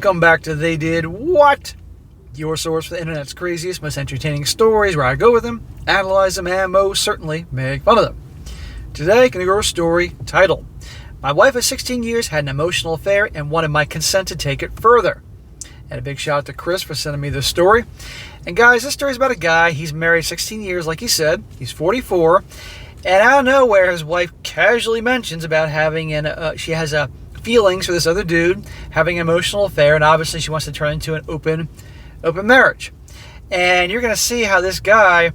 Welcome back to They Did What? Your source for the internet's craziest, most entertaining stories, where I go with them, analyze them, and most certainly make fun of them. Today, can go a story titled, My Wife of 16 Years Had an Emotional Affair and Wanted My Consent to Take It Further. And a big shout out to Chris for sending me this story. And guys, this story is about a guy. He's married 16 years, like he said. He's 44. And out of nowhere, his wife casually mentions about having she has feelings for this other dude, having an emotional affair, and obviously she wants to turn into an open marriage. And you're going to see how this guy,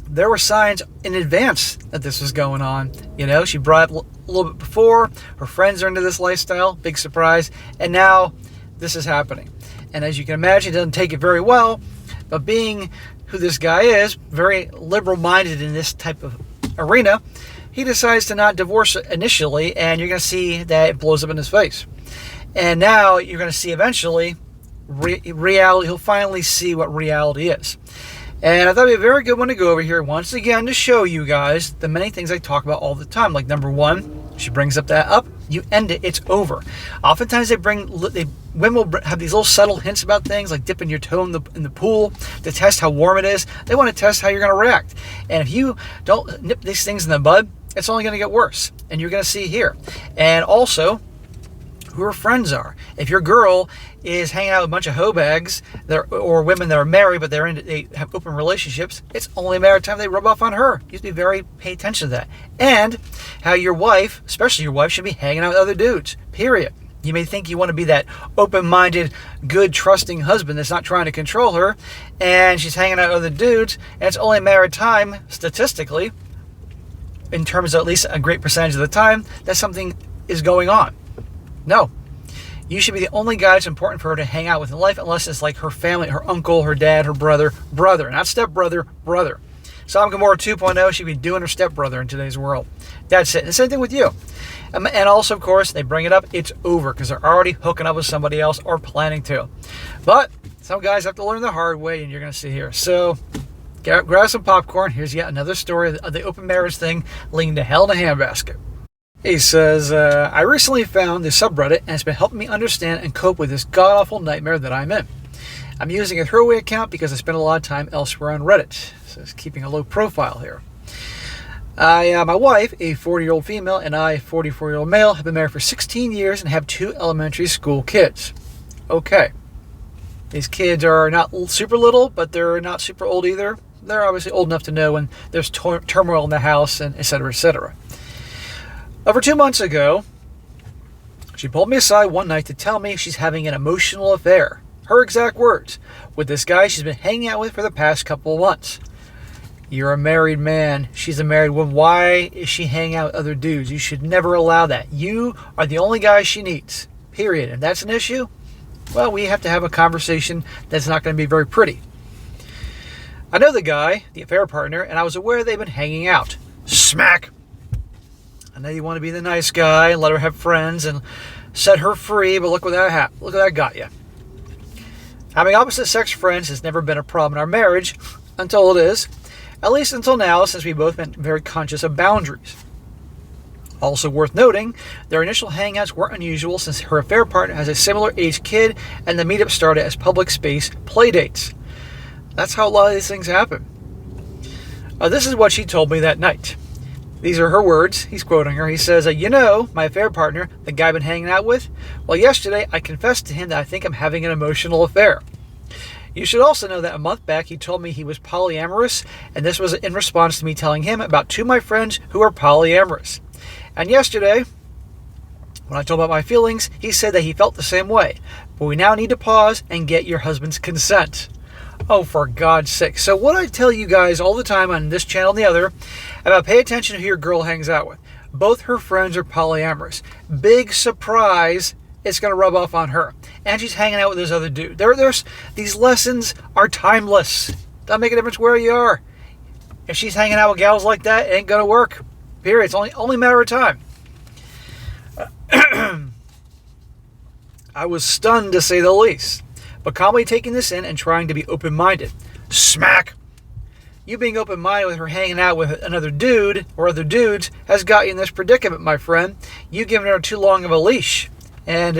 there were signs in advance that this was going on. You know, she brought up a little bit before, her friends are into this lifestyle, big surprise, and now this is happening. And as you can imagine, he doesn't take it very well, but being who this guy is, very liberal-minded in this type of arena, he decides to not divorce initially, and you're going to see that it blows up in his face. And now you're going to see eventually reality. He'll finally see what reality is. And I thought it'd be a very good one to go over here once again to show you guys the many things I talk about all the time. Like number one, she brings up that up, you end it, it's over. Oftentimes women will have these little subtle hints about things, like dipping your toe in the pool to test how warm it is. They want to test how you're going to react. And if you don't nip these things in the bud, it's only going to get worse. And you're going to see here. And also, who her friends are. If your girl is hanging out with a bunch of hoe bags or women that are married but they have open relationships, it's only a matter of time they rub off on her. You have to be pay attention to that. And how your wife, especially your wife, should be hanging out with other dudes. Period. You may think you want to be that open-minded, good, trusting husband that's not trying to control her, and she's hanging out with other dudes, and it's only a matter of time, statistically, in terms of at least a great percentage of the time, that something is going on. No. You should be the only guy that's important for her to hang out with in life, unless it's like her family, her uncle, her dad, her brother, not stepbrother, brother. Sodom and Gomorrah 2.0 should be doing her stepbrother in today's world. That's it. And the same thing with you. And also, of course, they bring it up, it's over, because they're already hooking up with somebody else or planning to. But some guys have to learn the hard way, and you're going to see here. So grab some popcorn. Here's yet another story of the open marriage thing leading to hell in a handbasket. He says, I recently found this subreddit, and it's been helping me understand and cope with this god-awful nightmare that I'm in. I'm using a throwaway account because I spend a lot of time elsewhere on Reddit. So it's keeping a low profile here. My wife, a 40-year-old female, and I, a 44-year-old male, have been married for 16 years and have 2 elementary school kids. Okay. These kids are not super little, but they're not super old either. They're obviously old enough to know when there's turmoil in the house, and et cetera, et cetera. Over 2 months ago, she pulled me aside one night to tell me she's having an emotional affair, her exact words, with this guy she's been hanging out with for the past couple of months. You're a married man. She's a married woman. Why is she hanging out with other dudes? You should never allow that. You are the only guy she needs, period. And that's an issue? Well, we have to have a conversation that's not going to be very pretty. I know the guy, the affair partner, and I was aware they've been hanging out. Smack! I know you want to be the nice guy and let her have friends and set her free, but look what that got you. Having opposite sex friends has never been a problem in our marriage, until it is. At least until now, since we've both been very conscious of boundaries. Also worth noting, their initial hangouts weren't unusual since her affair partner has a similar age kid, and the meetup started as public space play dates. That's how a lot of these things happen. This is what she told me that night. These are her words. He's quoting her. He says, my affair partner, the guy I've been hanging out with, well, yesterday I confessed to him that I think I'm having an emotional affair. You should also know that a month back he told me he was polyamorous, and this was in response to me telling him about 2 of my friends who are polyamorous. And yesterday, when I told him about my feelings, he said that he felt the same way. But we now need to pause and get your husband's consent. Oh, for God's sake. So what I tell you guys all the time on this channel and the other about pay attention to who your girl hangs out with. Both her friends are polyamorous. Big surprise, it's going to rub off on her. And she's hanging out with this other dude. These lessons are timeless. Doesn't make a difference where you are. If she's hanging out with gals like that, it ain't going to work. Period. It's only a matter of time. I was stunned to say the least. But calmly taking this in and trying to be open-minded. Smack! You being open-minded with her hanging out with another dude or other dudes has got you in this predicament, my friend. You've given her too long of a leash. And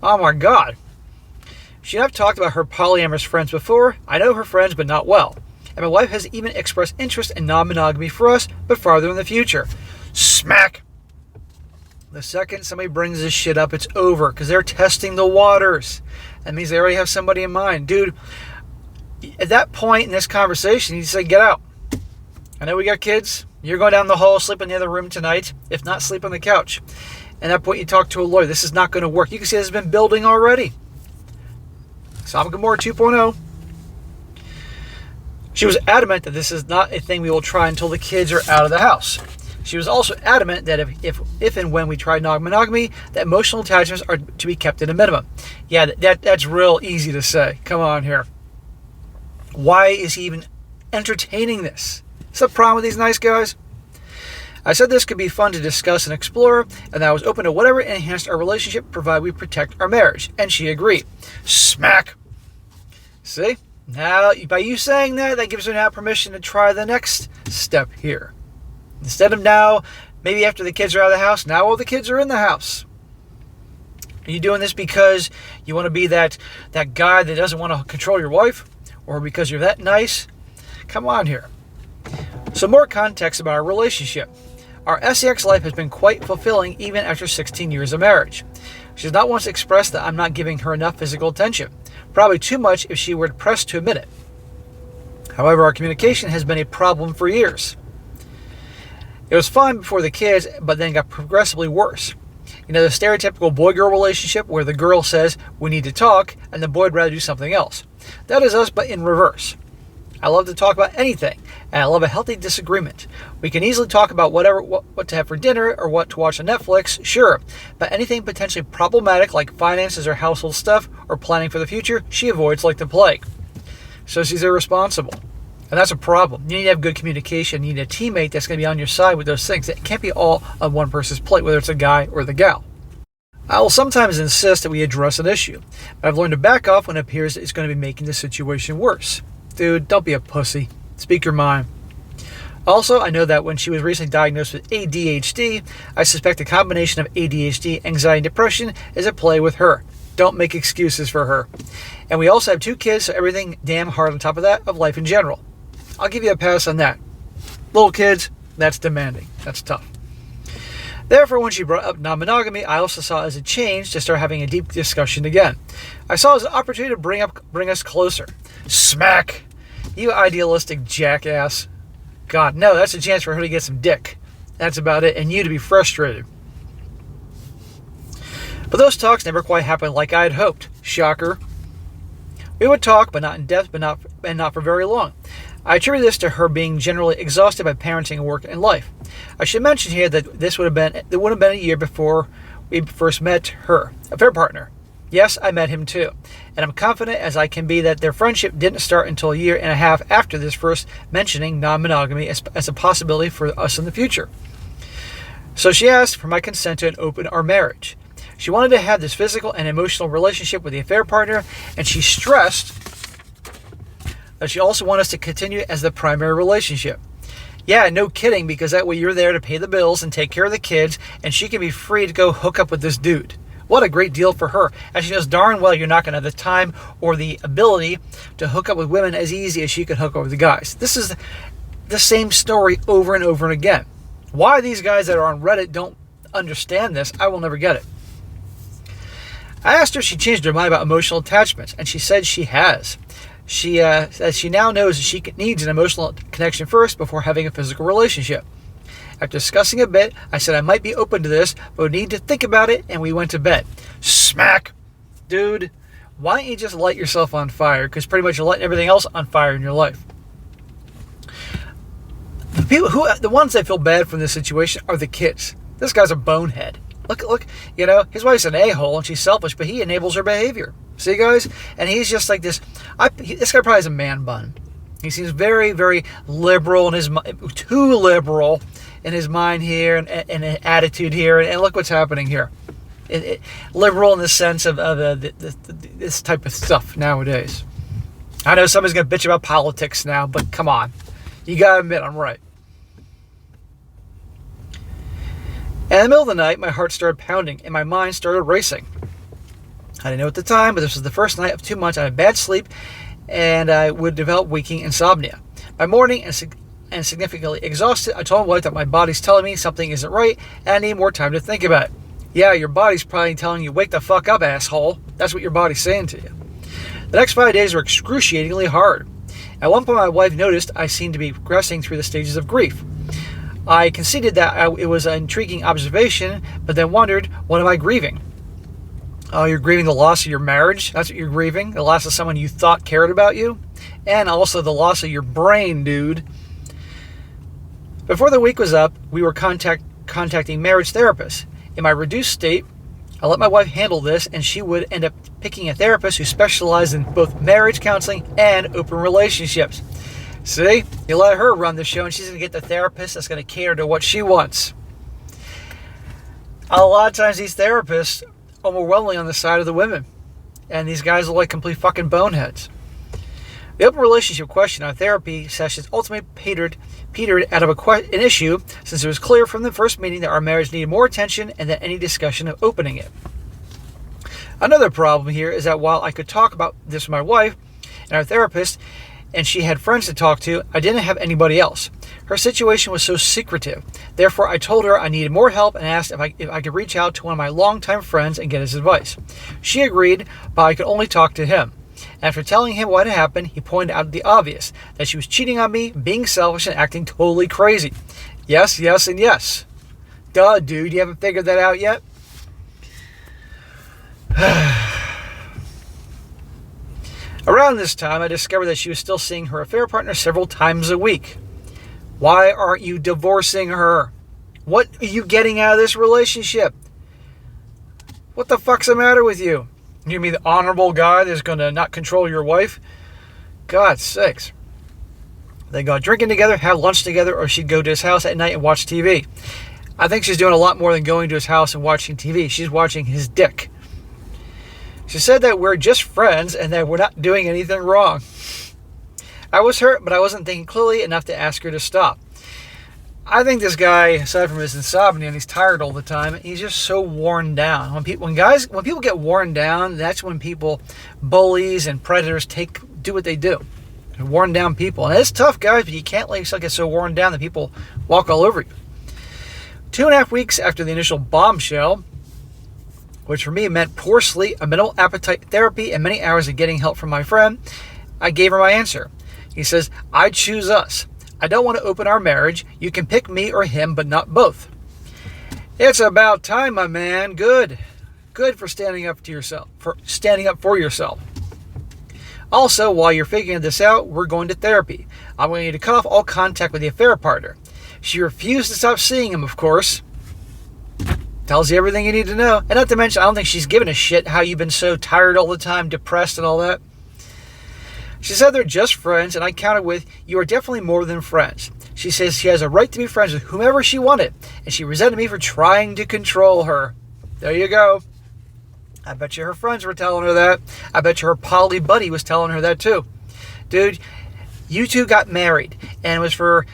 Oh my God. She and I have talked about her polyamorous friends before. I know her friends, but not well. And my wife has even expressed interest in non-monogamy for us, but farther in the future. Smack! The second somebody brings this shit up, it's over, because they're testing the waters. That means they already have somebody in mind. Dude, at that point in this conversation, you say, get out. I know we got kids. You're going down the hall, sleep in the other room tonight. If not, sleep on the couch. At that point, you talk to a lawyer. This is not going to work. You can see this has been building already. Sodom and Gomorrah 2.0. She was adamant that this is not a thing we will try until the kids are out of the house. She was also adamant that if and when we try non-monogamy, that emotional attachments are to be kept at a minimum. Yeah, that's real easy to say. Come on here. Why is he even entertaining this? What's the problem with these nice guys? I said this could be fun to discuss and explore, and that I was open to whatever enhanced our relationship, provided we protect our marriage. And she agreed. Smack! See? Now, by you saying that, that gives her now permission to try the next step here. Instead of now, maybe after the kids are out of the house, now all the kids are in the house. Are you doing this because you want to be that guy that doesn't want to control your wife? Or because you're that nice? Come on here. Some more context about our relationship. Our sex life has been quite fulfilling even after 16 years of marriage. She does not once express that I'm not giving her enough physical attention. Probably too much if she were pressed to admit it. However, our communication has been a problem for years. It was fine before the kids, but then got progressively worse. You know, the stereotypical boy-girl relationship where the girl says, we need to talk, and the boy would rather do something else. That is us, but in reverse. I love to talk about anything, and I love a healthy disagreement. We can easily talk about what to have for dinner or what to watch on Netflix, sure, but anything potentially problematic like finances or household stuff or planning for the future, she avoids like the plague. So she's irresponsible. And that's a problem. You need to have good communication. You need a teammate that's going to be on your side with those things. It can't be all on one person's plate, whether it's a guy or the gal. I will sometimes insist that we address an issue, but I've learned to back off when it appears that it's going to be making the situation worse. Dude, don't be a pussy. Speak your mind. Also, I know that when she was recently diagnosed with ADHD, I suspect a combination of ADHD, anxiety, and depression is at play with her. Don't make excuses for her. And we also have 2 kids, so everything damn hard on top of that of life in general. I'll give you a pass on that. Little kids, that's demanding. That's tough. Therefore, when she brought up non-monogamy, I also saw it as a change to start having a deep discussion again. I saw it as an opportunity to bring us closer. Smack! You idealistic jackass. God, no, that's a chance for her to get some dick. That's about it, and you to be frustrated. But those talks never quite happened like I had hoped. Shocker. We would talk, but not in depth, and not for very long. I attribute this to her being generally exhausted by parenting, work, and life. I should mention here that it would have been a year before we first met her, a fair partner. Yes, I met him too, and I'm confident as I can be that their friendship didn't start until a year and a half after this first mentioning non-monogamy as a possibility for us in the future. So she asked for my consent to open our marriage. She wanted to have this physical and emotional relationship with the affair partner, and she stressed that she also wanted us to continue as the primary relationship. Yeah, no kidding, because that way you're there to pay the bills and take care of the kids, and she can be free to go hook up with this dude. What a great deal for her, as she knows darn well you're not going to have the time or the ability to hook up with women as easy as she could hook up with the guys. This is the same story over and over and again. Why these guys that are on Reddit don't understand this, I will never get it. I asked her if she changed her mind about emotional attachments, and she said she has. She says she now knows that she needs an emotional connection first before having a physical relationship. After discussing a bit, I said I might be open to this, but would need to think about it, and we went to bed. Smack! Dude, why don't you just light yourself on fire? Because pretty much you're lighting everything else on fire in your life. The ones that feel bad from this situation are the kids. This guy's a bonehead. Look, you know, his wife's an a-hole and she's selfish, but he enables her behavior. See, guys? And he's just like this. This guy probably has a man bun. He seems very, very liberal in his too liberal in his mind here and attitude here. And look what's happening here. Liberal in the sense of this type of stuff nowadays. I know somebody's going to bitch about politics now, but come on. You got to admit I'm right. And in the middle of the night, my heart started pounding and my mind started racing. I didn't know at the time, but this was the first night of 2 months I had bad sleep, and I would develop waking insomnia. By morning and significantly exhausted, I told my wife that my body's telling me something isn't right, and I need more time to think about it. Yeah, your body's probably telling you, wake the fuck up, asshole. That's what your body's saying to you. The next 5 days were excruciatingly hard. At one point, my wife noticed I seemed to be progressing through the stages of grief. I conceded that it was an intriguing observation, but then wondered, what am I grieving? Oh, you're grieving the loss of your marriage? That's what you're grieving? The loss of someone you thought cared about you? And also the loss of your brain, dude. Before the week was up, we were contacting marriage therapists. In my reduced state, I let my wife handle this, and she would end up picking a therapist who specialized in both marriage counseling and open relationships. See? You let her run the show, and she's going to get the therapist that's going to cater to what she wants. A lot of times these therapists are overwhelmingly on the side of the women, and these guys are like complete fucking boneheads. The open relationship question on therapy sessions ultimately petered out of an issue, since it was clear from the first meeting that our marriage needed more attention and that any discussion of opening it. Another problem here is that while I could talk about this with my wife and our therapist, and she had friends to talk to, I didn't have anybody else. Her situation was so secretive. Therefore, I told her I needed more help and asked if I could reach out to one of my longtime friends and get his advice. She agreed, but I could only talk to him. After telling him what had happened, he pointed out the obvious, that she was cheating on me, being selfish, and acting totally crazy. Yes, yes, and yes. Duh, dude, you haven't figured that out yet? Around this time, I discovered that she was still seeing her affair partner several times a week. Why aren't you divorcing her? What are you getting out of this relationship? What the fuck's the matter with you? You mean the honorable guy that's going to not control your wife? God's sakes. They go drinking together, have lunch together, or she'd go to his house at night and watch TV. I think she's doing a lot more than going to his house and watching TV. She's watching his dick. She said that we're just friends and that we're not doing anything wrong. I was hurt, but I wasn't thinking clearly enough to ask her to stop. I think this guy, aside from his insomnia and he's tired all the time, he's just so worn down. When people get worn down, that's when bullies and predators do what they do. They're worn down people. And it's tough, guys, but you can't let yourself get so worn down that people walk all over you. 2.5 weeks after the initial bombshell, which for me meant poor sleep, a minimal appetite therapy, and many hours of getting help from my friend, I gave her my answer. He says, I choose us. I don't want to open our marriage. You can pick me or him, but not both. It's about time, my man. Good. Good for standing up to yourself, for standing up for yourself. Also, while you're figuring this out, we're going to therapy. I'm going you to cut off all contact with the affair partner. She refused to stop seeing him, of course. Tells you everything you need to know. And not to mention, I don't think she's given a shit how you've been so tired all the time, depressed and all that. She said they're just friends, and I countered with, you are definitely more than friends. She says she has a right to be friends with whomever she wanted, and she resented me for trying to control her. There you go. I bet you her friends were telling her that. I bet you her poly buddy was telling her that too. Dude, you two got married, and it was for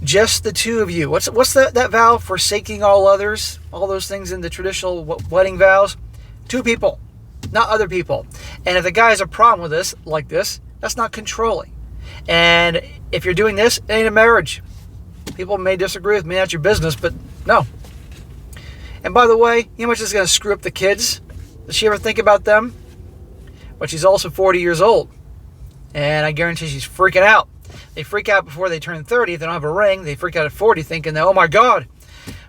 just the two of you. What's that vow? Forsaking all others? All those things in the traditional wedding vows? 2 people, not other people. And if the guy has a problem with this, like this, that's not controlling. And if you're doing this, it ain't a marriage. People may disagree with me, that's your business, but no. And by the way, you know how much this is going to screw up the kids? Does she ever think about them? But she's also 40 years old. And I guarantee she's freaking out. They freak out before they turn 30. If they don't have a ring, they freak out at 40 thinking that, oh my God,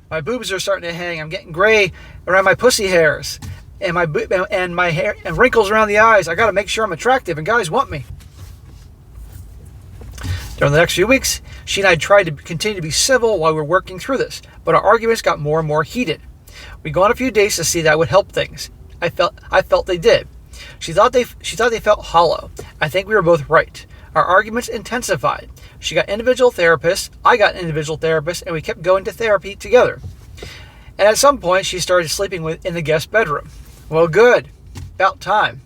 my boobs are starting to hang. I'm getting gray around my pussy hairs. And my hair and wrinkles around the eyes. I got to make sure I'm attractive and guys want me. During the next few weeks, she and I tried to continue to be civil while we were working through this, but our arguments got more and more heated. We go on a few dates to see that would help things. I felt they did. She thought they felt hollow. I think we were both right. Our arguments intensified. She got individual therapists, I got individual therapists, and we kept going to therapy together. And at some point, she started sleeping in the guest bedroom. Well, good. About time.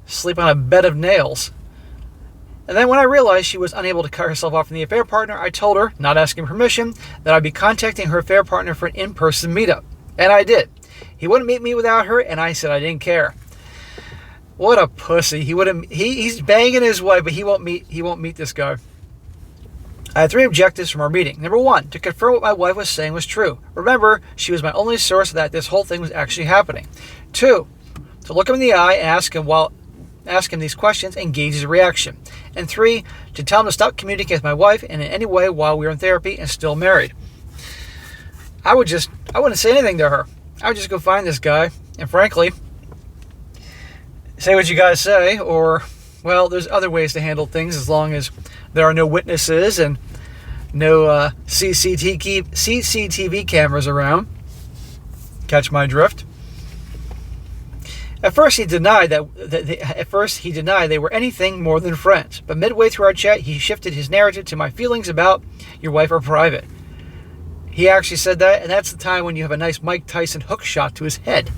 Sleep on a bed of nails. And then when I realized she was unable to cut herself off from the affair partner, I told her, not asking permission, that I'd be contacting her affair partner for an in-person meetup. And I did. He wouldn't meet me without her, and I said I didn't care. What a pussy. He's banging his wife, but he won't meet this guy. I had 3 objectives from our meeting. Number 1, to confirm what my wife was saying was true. Remember, she was my only source that this whole thing was actually happening. 2, to look him in the eye and ask him these questions and gauge his reaction. And 3, to tell him to stop communicating with my wife and in any way while we were in therapy and still married. I wouldn't say anything to her. I would just go find this guy and frankly, say what you guys say, or, well, there's other ways to handle things as long as there are no witnesses and no CCTV cameras around. Catch my drift? At first, he denied they were anything more than friends. But midway through our chat, he shifted his narrative to my feelings about your wife are private. He actually said that, and that's the time when you have a nice Mike Tyson hook shot to his head.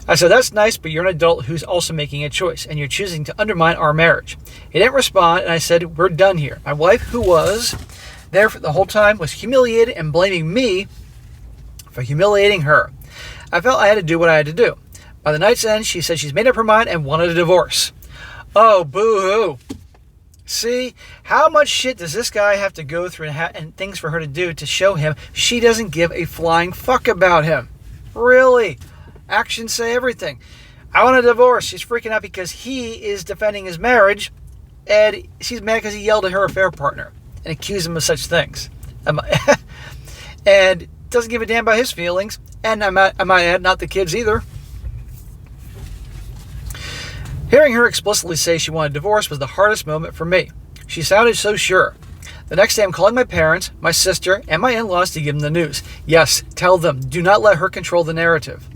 I said, that's nice, but you're an adult who's also making a choice, and you're choosing to undermine our marriage. He didn't respond, and I said, we're done here. My wife, who was there for the whole time, was humiliated and blaming me for humiliating her. I felt I had to do what I had to do. By the night's end, she said she's made up her mind and wanted a divorce. Oh, boo-hoo. See, how much shit does this guy have to go through and things for her to do to show him she doesn't give a flying fuck about him? Really? Actions say everything. I want a divorce. She's freaking out because he is defending his marriage, and she's mad because he yelled at her affair partner and accused him of such things. And doesn't give a damn about his feelings, and I might add, not the kids either. Hearing her explicitly say she wanted a divorce was the hardest moment for me. She sounded so sure. The next day I'm calling my parents, my sister, and my in-laws to give them the news. Yes, tell them. Do not let her control the narrative.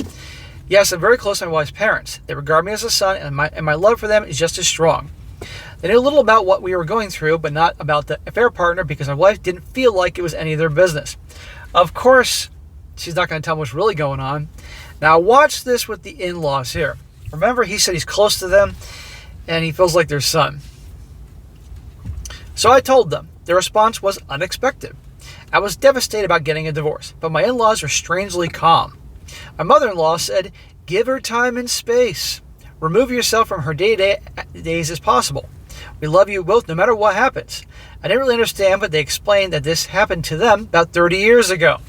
Yes, I'm very close to my wife's parents. They regard me as a son, and my love for them is just as strong. They knew a little about what we were going through, but not about the affair partner because my wife didn't feel like it was any of their business. Of course, she's not going to tell them what's really going on. Now watch this with the in-laws here. Remember, he said he's close to them, and he feels like their son. So I told them. Their response was unexpected. I was devastated about getting a divorce, but my in-laws were strangely calm. My mother-in-law said, give her time and space. Remove yourself from her days as possible. We love you both no matter what happens. I didn't really understand, but they explained that this happened to them about 30 years ago.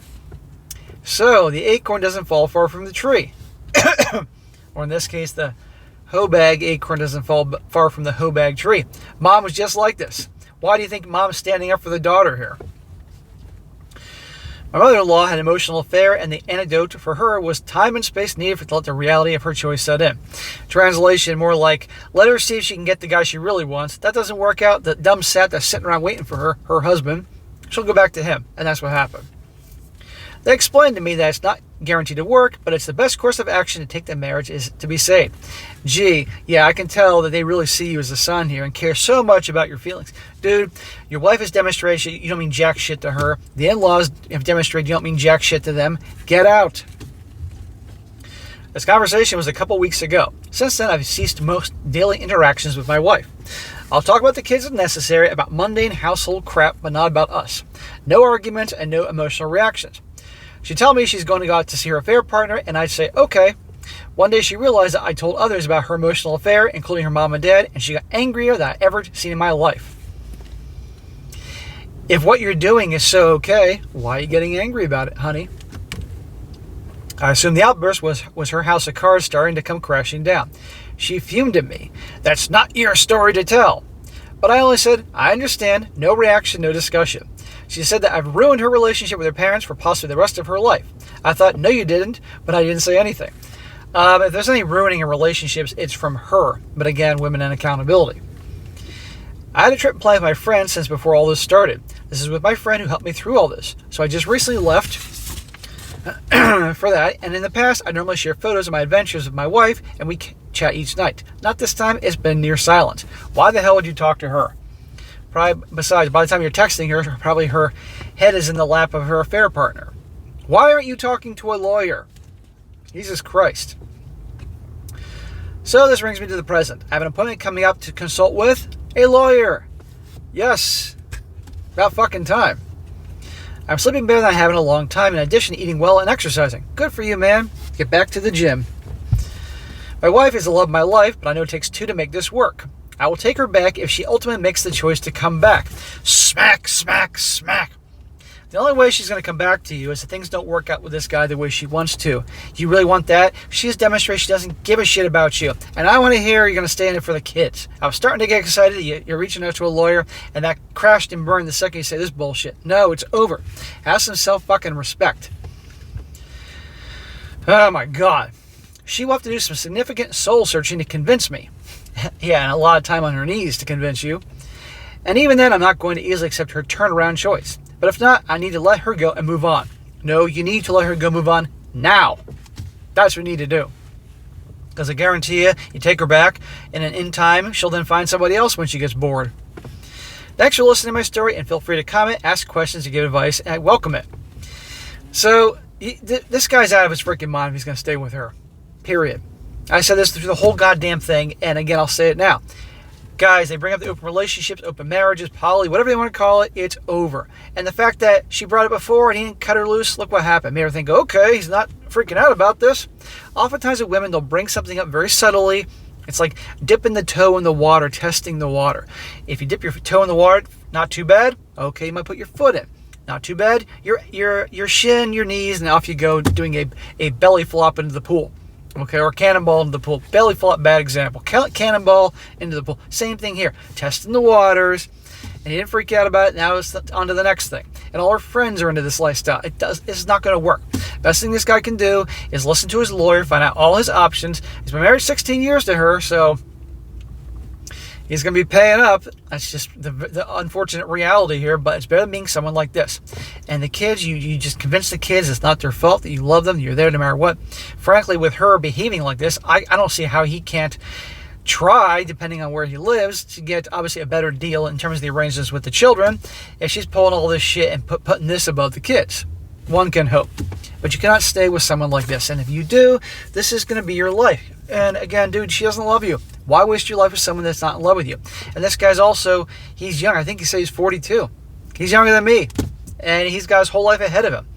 So the acorn doesn't fall far from the tree. Or in this case, the hoe bag acorn doesn't fall far from the hoe bag tree. Mom was just like this. Why do you think Mom's standing up for the daughter here? My mother-in-law had an emotional affair, and the antidote for her was time and space needed to let the reality of her choice set in. Translation, more like, let her see if she can get the guy she really wants. That doesn't work out. The dumb sat that's sitting around waiting for her husband, she'll go back to him, and that's what happened. They explained to me that it's not guaranteed to work, but it's the best course of action to take the marriage is to be saved. Gee, yeah, I can tell that they really see you as a son here and care so much about your feelings. Dude, your wife has demonstrated you don't mean jack shit to her. The in-laws have demonstrated you don't mean jack shit to them. Get out. This conversation was a couple weeks ago. Since then, I've ceased most daily interactions with my wife. I'll talk about the kids if necessary, about mundane household crap, but not about us. No arguments and no emotional reactions. She'd tell me she's going to go out to see her affair partner, and I'd say, okay. One day she realized that I told others about her emotional affair, including her mom and dad, and she got angrier than I've ever seen in my life. If what you're doing is so okay, why are you getting angry about it, honey? I assume the outburst was her house of cards starting to come crashing down. She fumed at me. That's not your story to tell. But I only said, I understand, no reaction, no discussion. She said that I've ruined her relationship with her parents for possibly the rest of her life. I thought, no you didn't, but I didn't say anything. If there's any ruining in relationships, it's from her. But again, women and accountability. I had a trip planned with my friend since before all this started. This is with my friend who helped me through all this. So I just recently left for that. And in the past, I normally share photos of my adventures with my wife, and we chat each night. Not this time, it's been near silence. Why the hell would you talk to her? Besides, by the time you're texting her, probably her head is in the lap of her affair partner. Why aren't you talking to a lawyer? Jesus Christ. So this brings me to the present. I have an appointment coming up to consult with a lawyer. Yes. About fucking time. I'm sleeping better than I have in a long time, in addition to eating well and exercising. Good for you, man. Get back to the gym. My wife is the love of my life, but I know it takes two to make this work. I will take her back if she ultimately makes the choice to come back. Smack, smack, smack. The only way she's going to come back to you is if things don't work out with this guy the way she wants to. You really want that? She has demonstrated she doesn't give a shit about you. And I want to hear you're going to stay in it for the kids. I was starting to get excited. You're reaching out to a lawyer, and that crashed and burned the second you say this bullshit. No, it's over. Have some self-fucking respect. Oh my God. She will have to do some significant soul searching to convince me. Yeah, and a lot of time on her knees to convince you. And even then, I'm not going to easily accept her turnaround choice. But if not, I need to let her go and move on. No, you need to let her go move on now. That's what you need to do. Because I guarantee you, you take her back, and in time, she'll then find somebody else when she gets bored. Thanks for listening to my story, and feel free to comment, ask questions, and give advice, and I welcome it. So, this guy's out of his freaking mind if he's going to stay with her. Period. I said this through the whole goddamn thing, and again, I'll say it now. Guys, they bring up the open relationships, open marriages, poly, whatever they want to call it, it's over. And the fact that she brought it before and he didn't cut her loose, look what happened. Made her think, okay, he's not freaking out about this. Oftentimes with women, they'll bring something up very subtly. It's like dipping the toe in the water, testing the water. If you dip your toe in the water, not too bad. Okay, you might put your foot in. Not too bad. Your shin, your knees, and off you go doing a belly flop into the pool. Okay, or cannonball into the pool. Belly flop, bad example. Cannonball into the pool. Same thing here. Testing the waters. And he didn't freak out about it. Now it's on to the next thing. And all her friends are into this lifestyle. It's not going to work. Best thing this guy can do is listen to his lawyer, find out all his options. He's been married 16 years to her, so he's going to be paying up. That's just the unfortunate reality here, but it's better than being someone like this. And the kids, you just convince the kids it's not their fault, that you love them, you're there no matter what. Frankly, with her behaving like this, I don't see how he can't try, depending on where he lives, to get obviously a better deal in terms of the arrangements with the children if she's pulling all this shit and putting this above the kids. One can hope. But you cannot stay with someone like this. And if you do, this is going to be your life. And again, dude, she doesn't love you. Why waste your life with someone that's not in love with you? And this guy's also, he's young. I think he says he's 42. He's younger than me. And he's got his whole life ahead of him.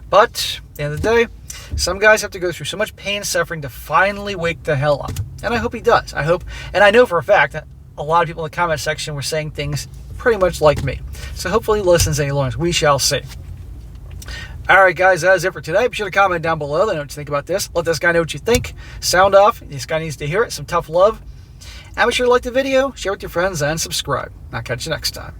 But at the end of the day, some guys have to go through so much pain and suffering to finally wake the hell up. And I hope he does. I hope, and I know for a fact that a lot of people in the comment section were saying things pretty much like me. So hopefully he listens and he learns. We shall see. Alright guys, that is it for today. Be sure to comment down below. Let me know what you think about this. Let this guy know what you think. Sound off. This guy needs to hear it. Some tough love. And be sure to like the video, share with your friends, and subscribe. I'll catch you next time.